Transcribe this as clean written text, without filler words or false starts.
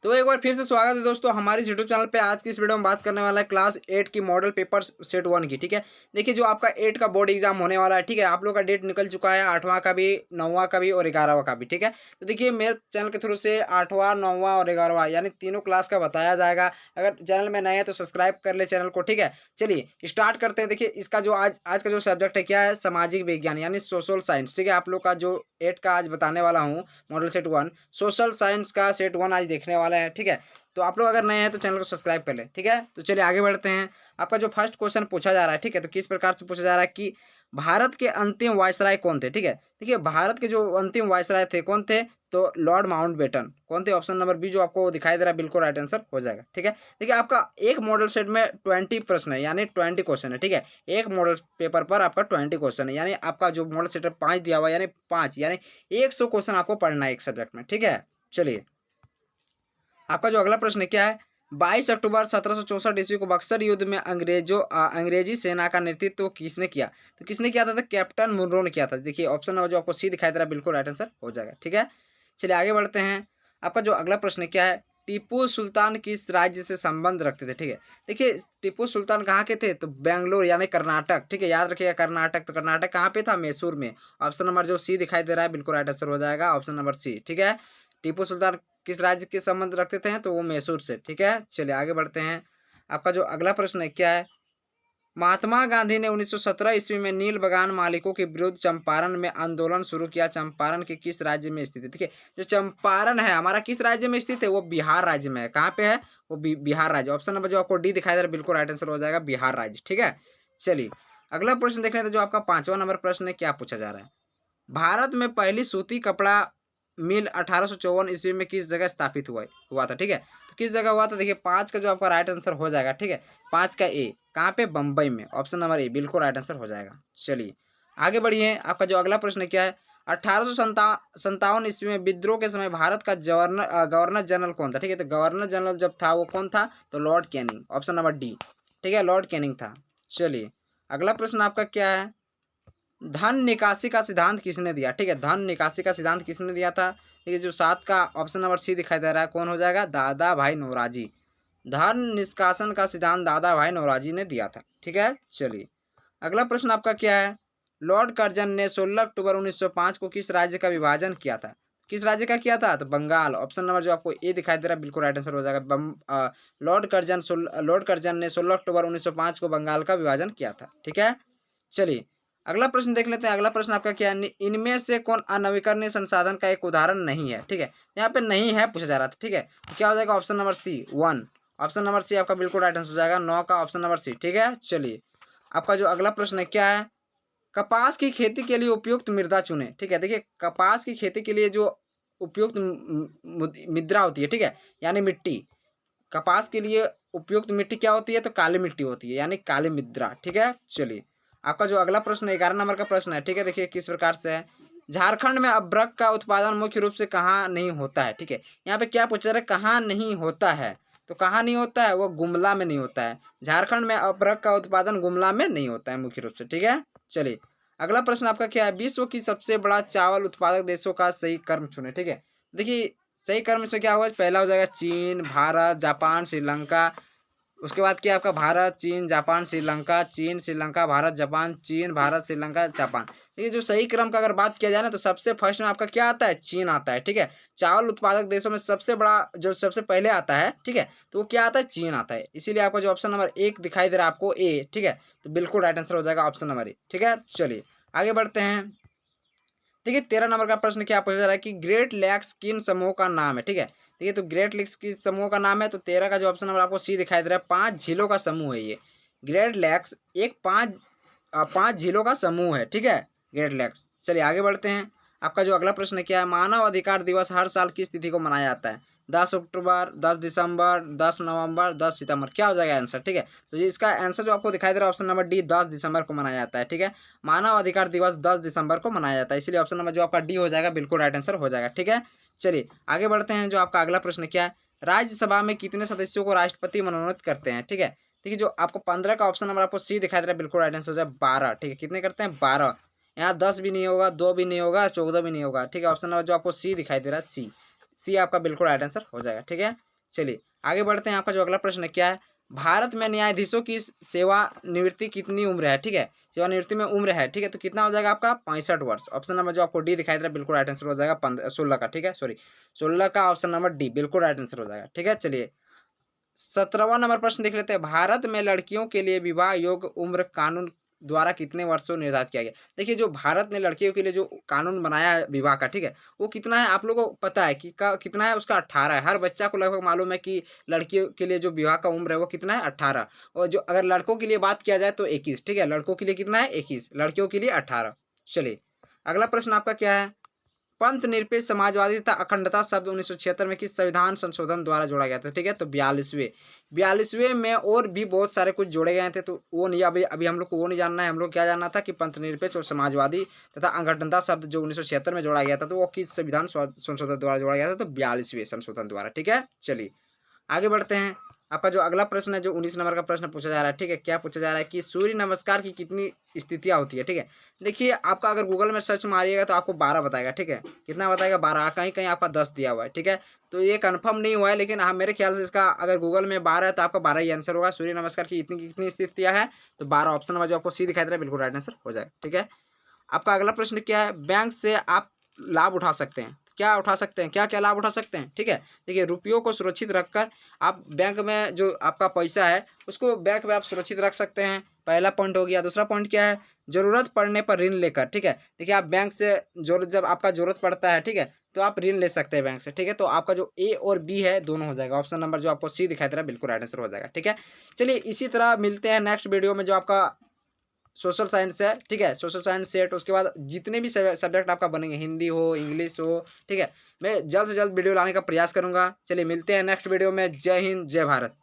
तो एक बार फिर से स्वागत है दोस्तों हमारे इस यूट्यूब चैनल पे। आज की इस वीडियो में बात करने वाला है क्लास 8 की मॉडल पेपर सेट 1 की। ठीक है, देखिए जो आपका 8 का बोर्ड एग्जाम होने वाला है। ठीक है, आप लोग का डेट निकल चुका है, 8वां का भी, 9वां का भी और 11वां का भी। ठीक है, तो देखिए मेरे चैनल के थ्रू से 8वां, 9वां और 11वां यानी तीनों क्लास का बताया जाएगा। अगर चैनल में नए हैं तो सब्सक्राइब कर ले चैनल को। ठीक है, चलिए स्टार्ट करते हैं। देखिए इसका जो आज का जो सब्जेक्ट है क्या है, सामाजिक विज्ञान यानी सोशल साइंस। ठीक है, आप लोग का जो 8 का आज बताने वाला हूँ मॉडल सेट 1, सोशल साइंस का सेट 1 आज देखने वाला है। ठीक है, तो आप लोग अगर नए हैं तो चैनल को सब्सक्राइब कर लें। ठीक है, तो चलिए आगे बढ़ते हैं। आपका जो फर्स्ट क्वेश्चन पूछा जा रहा है, ठीक है, तो किस प्रकार से पूछा जा रहा है कि भारत के अंतिम वायसराय कौन थे। ठीक है, देखिए भारत के जो अंतिम वायसराय थे कौन थे, तो लॉर्ड माउंटबेटन कौन थे। ऑप्शन नंबर बी जो आपको दिखाई दे रहा है बिल्कुल राइट आंसर हो जाएगा। ठीक है, देखिए आपका एक मॉडल सेट में 20 प्रश्न है यानी 20 क्वेश्चन है। ठीक है, एक मॉडल पेपर पर आपका 20 क्वेश्चन है, यानी आपका जो मॉडल सेट है 5 दिया हुआ है, यानी 5 यानी 100 क्वेश्चन आपको पढ़ना है एक सब्जेक्ट में। ठीक है, चलिए आपका जो अगला प्रश्न है क्या है, 22 अक्टूबर 1764 ईस्वी को बक्सर युद्ध में अंग्रेजी सेना का नेतृत्व किसने किया। तो किसने किया था, तो कैप्टन मुनरो ने किया था। देखिए ऑप्शन नंबर जो आपको सी दिखाई दे रहा है बिल्कुल राइट आंसर हो जाएगा। ठीक है, चलिए आगे बढ़ते हैं। आपका जो अगला प्रश्न है क्या है, टीपू सुल्तान किस राज्य से संबंध रखते थे। ठीक है, देखिए टीपू सुल्तान कहाँ के थे, तो बेंगलोर यानी कर्नाटक। ठीक है, याद रखिएगा कर्नाटक। तो कर्नाटक कहाँ पे था, मैसूर में। ऑप्शन नंबर जो सी दिखाई दे रहा है बिल्कुल राइट आंसर हो जाएगा, ऑप्शन नंबर सी। ठीक है, टीपू सुल्तान किस राज्य के संबंध रखते थे, तो वो मैसूर से। ठीक है, चलिए आगे बढ़ते हैं। आपका जो अगला प्रश्न है क्या है, महात्मा गांधी ने 1917 ईस्वी में नील बगान मालिकों के विरुद्ध चंपारण में आंदोलन शुरू किया। चंपारण के किस राज्य में स्थित है। ठीक है, जो चंपारण है हमारा किस राज्य में स्थित है, वो बिहार राज्य में है। कहाँ पे है, वो बिहार राज्य। ऑप्शन नंबर जो आपको डी दिखाई दे रहा है बिल्कुल राइट आंसर हो जाएगा, बिहार राज्य। ठीक है, चलिए अगला प्रश्न देख रहे थे, जो आपका 5वां नंबर प्रश्न है, क्या पूछा जा रहा है, भारत में पहली सूती कपड़ा मिल 1854 ईस्वी में किस जगह स्थापित हुआ था। ठीक है, तो किस जगह हुआ था, देखिए 5 का जो आपका राइट आंसर हो जाएगा। ठीक है, 5 का ए कहाँ पे, बम्बई में। ऑप्शन नंबर ए बिल्कुल राइट आंसर हो जाएगा। चलिए आगे बढ़िए। आपका जो अगला प्रश्न क्या है, 1857 ईस्वी में विद्रोह के समय भारत का गवर्नर जनरल कौन था। ठीक है, तो गवर्नर जनरल जब था वो कौन था, तो Lord Canning. Option number D. ठीक है, लॉर्ड कैनिंग था। चलिए अगला प्रश्न आपका क्या है, धन निकासी का सिद्धांत किसने दिया। ठीक है, धन निकासी का सिद्धांत किसने दिया था, ठीक है, जो 7 का ऑप्शन नंबर सी दिखाई दे रहा है कौन हो जाएगा, दादा भाई नौरोजी। धन निष्कासन का सिद्धांत दादा भाई नौरोजी ने दिया था। ठीक है, चलिए अगला प्रश्न आपका क्या है, लॉर्ड कर्जन ने 16 अक्टूबर 1905 को किस राज्य का विभाजन किया था। किस राज्य का किया था, तो बंगाल। ऑप्शन नंबर जो आपको ए दिखाई दे रहा है बिल्कुल राइट आंसर हो जाएगा। लॉर्ड कर्जन ने 16 अक्टूबर 1905 को बंगाल का विभाजन किया था। ठीक है, चलिए अगला प्रश्न देख लेते हैं। अगला प्रश्न आपका क्या है, इनमें से कौन अनवीकरणीय संसाधन का एक उदाहरण नहीं है। ठीक है, यहाँ पे नहीं है पूछा जा रहा था। ठीक है, तो क्या हो जाएगा, option number C 1। Option number C आपका बिल्कुल राइट आंसर हो जाएगा, 9 का ऑप्शन नंबर सी। ठीक है, चलिए आपका जो अगला प्रश्न है क्या है, कपास की खेती के लिए उपयुक्त मृदा चुने। ठीक है, देखिए कपास की खेती के लिए जो उपयुक्त मृदा होती है, ठीक है, यानी मिट्टी, कपास के लिए उपयुक्त मिट्टी क्या होती है, तो काली मिट्टी होती है यानी काली मृदा। ठीक है, चलिए आपका जो अगला प्रश्न है 11 नंबर का प्रश्न है। ठीक है, देखिए किस प्रकार से है, झारखंड में अभ्रक का उत्पादन मुख्य रूप से कहाँ नहीं होता है। ठीक है, यहाँ पे क्या पूछा जा रहा है, कहाँ नहीं होता है, तो कहाँ नहीं होता है, वो गुमला में नहीं होता है। झारखंड में अभ्रक का उत्पादन गुमला में नहीं होता है मुख्य रूप से। ठीक है, चलिए अगला प्रश्न आपका क्या है, विश्व की सबसे बड़ा चावल उत्पादक देशों का सही क्रम चुने। ठीक है, देखिए सही क्रम इसमें क्या होगा, पहला हो जाएगा चीन, भारत, जापान, श्रीलंका। उसके बाद क्या आपका भारत, चीन, जापान, श्रीलंका, चीन, श्रीलंका, भारत, जापान, चीन, भारत, श्रीलंका, जापान। देखिए जो सही क्रम का अगर बात किया जाए ना, तो सबसे फर्स्ट में आपका क्या आता है, चीन आता है। ठीक है, चावल उत्पादक देशों में सबसे बड़ा जो सबसे पहले आता है, ठीक है, तो वो क्या आता है, चीन आता है। इसीलिए आपका जो ऑप्शन नंबर 1 दिखाई दे रहा है आपको ए, ठीक है, तो बिल्कुल राइट आंसर हो जाएगा ऑप्शन नंबर ए। ठीक है, चलिए आगे बढ़ते हैं। देखिए 13 नंबर का प्रश्न क्या पूछा जा रहा है कि ग्रेट लैक्स किन समूह का नाम है। ठीक है, देखिए तो ग्रेट लेक्स किस समूह का नाम है, तो 13 का जो ऑप्शन नंबर आपको सी दिखाई दे रहा है, 5 झीलों का समूह है ये। ग्रेट लैक्स एक 5 झीलों का समूह है। ठीक है, ग्रेट लैक्स। चलिए आगे बढ़ते हैं। आपका जो अगला प्रश्न है क्या है, मानव अधिकार दिवस हर साल किस तिथि को मनाया जाता है। 10 अक्टूबर, 10 दिसंबर, 10 नवंबर, 10 सितंबर, क्या हो जाएगा आंसर। ठीक है, तो ये इसका आंसर जो आपको दिखाई दे रहा है ऑप्शन नंबर डी, 10 दिसंबर को मनाया जाता है। ठीक है, मानव अधिकार दिवस 10 दिसंबर को मनाया जाता है, इसलिए ऑप्शन नंबर जो आपका डी हो जाएगा बिल्कुल राइट आंसर हो जाएगा। ठीक है, चलिए आगे बढ़ते हैं। जो आपका अगला प्रश्न क्या है, राज्यसभा में कितने सदस्यों को राष्ट्रपति मनोनीत करते हैं। ठीक है, देखिए जो आपको 15 का ऑप्शन नंबर आपको सी दिखाई दे रहा है बिल्कुल राइट आंसर हो जाए 12। ठीक है, कितने करते हैं, 12। यहाँ 10 भी नहीं होगा, 2 भी नहीं होगा, 14 भी नहीं होगा। ठीक है, ऑप्शन नंबर जो आपको सी दिखाई दे रहा है सी, सी आपका बिल्कुल राइट आंसर हो जाएगा। ठीक है, चलिए आगे बढ़ते हैं। आपका जो अगला प्रश्न है क्या है, भारत में न्यायाधीशों की सेवानिवृत्ति कितनी उम्र है, ठीक है, सेवानिवृत्ति में उम्र है, ठीक है, तो कितना हो जाएगा आपका 65 वर्ष। ऑप्शन नंबर जो आपको डी दिखाई दे रहा है बिल्कुल राइट आंसर हो जाएगा 16 का, ठीक है, सॉरी 16 का, ऑप्शन नंबर डी बिल्कुल राइट आंसर हो जाएगा, ठीक है। चलिए 17वां नंबर प्रश्न देख लेते हैं, भारत में लड़कियों के लिए विवाह योग्य उम्र कानून द्वारा कितने वर्षों निर्धारित किया गया। देखिए जो भारत ने लड़कियों के लिए जो कानून बनाया है विवाह का, ठीक है, वो कितना है आप लोगों को पता है कि कितना है, उसका 18 है। हर बच्चा को लगभग मालूम है कि लड़कियों के लिए जो विवाह का उम्र है वो कितना है, 18। और जो अगर लड़कों के लिए बात किया जाए तो 21, ठीक है, लड़कों के लिए कितना है 21, लड़कियों के लिए 18। चलिए अगला प्रश्न आपका क्या है, पंथ निरपेक्ष समाजवादी तथा अखंडता शब्द 1976 में किस संविधान संशोधन द्वारा जोड़ा गया था, ठीक है, तो 42वें में और भी बहुत सारे कुछ जोड़े गए थे, तो वो नहीं, अभी अभी हम लोग को वो नहीं जानना है। हम लोग क्या जानना था कि पंथ निरपेक्ष और समाजवादी तथा अखंडता शब्द जो 1976 में जोड़ा गया था, तो वो किस संविधान संशोधन द्वारा जोड़ा गया था, तो 42वें संशोधन द्वारा, ठीक है। चलिए आगे बढ़ते हैं। आपका जो अगला प्रश्न है जो 19 नंबर का प्रश्न पूछा जा रहा है, ठीक है, क्या पूछा जा रहा है कि सूर्य नमस्कार की कितनी स्थितियां होती है, ठीक है। देखिए आपका अगर गूगल में सर्च मारिएगा तो आपको 12 बताएगा, ठीक है, कितना बताएगा 12, कहीं कहीं आपका 10 दिया हुआ है, ठीक है, तो ये कंफर्म नहीं हुआ है, लेकिन हाँ मेरे ख्याल से इसका अगर गूगल में 12 है तो आपका 12 ही आंसर होगा। सूर्य नमस्कार की इतनी कितनी स्थितियां है, तो 12, ऑप्शन नंबर जो आपको सी दिखाई दे रहा है बिल्कुल राइट आंसर हो जाएगा, ठीक है। आपका अगला प्रश्न क्या है, बैंक से आप लाभ उठा सकते हैं, क्या उठा सकते हैं, क्या क्या लाभ उठा सकते हैं, ठीक है। देखिए रुपयों को सुरक्षित रखकर आप बैंक में जो आपका पैसा है उसको बैंक में आप सुरक्षित रख सकते हैं, पहला पॉइंट हो गया। दूसरा पॉइंट क्या है, जरूरत पड़ने पर ऋण लेकर, ठीक है। देखिए आप बैंक से जरूरत, जब आपका जरूरत पड़ता है, ठीक है, तो आप ऋण ले सकते हैं बैंक से, ठीक है। तो आपका जो ए और बी है दोनों हो जाएगा, ऑप्शन नंबर जो आपको सी दिखाई दे रहा है बिल्कुल राइट आंसर हो जाएगा, ठीक है। चलिए इसी तरह मिलते हैं नेक्स्ट वीडियो में जो आपका सोशल साइंस है, ठीक है, सोशल साइंस सेट, उसके बाद जितने भी सब्जेक्ट आपका बनेंगे, हिंदी हो इंग्लिश हो, ठीक है, मैं जल्द से जल्द वीडियो लाने का प्रयास करूंगा। चलिए मिलते हैं नेक्स्ट वीडियो में। जय हिंद जय भारत।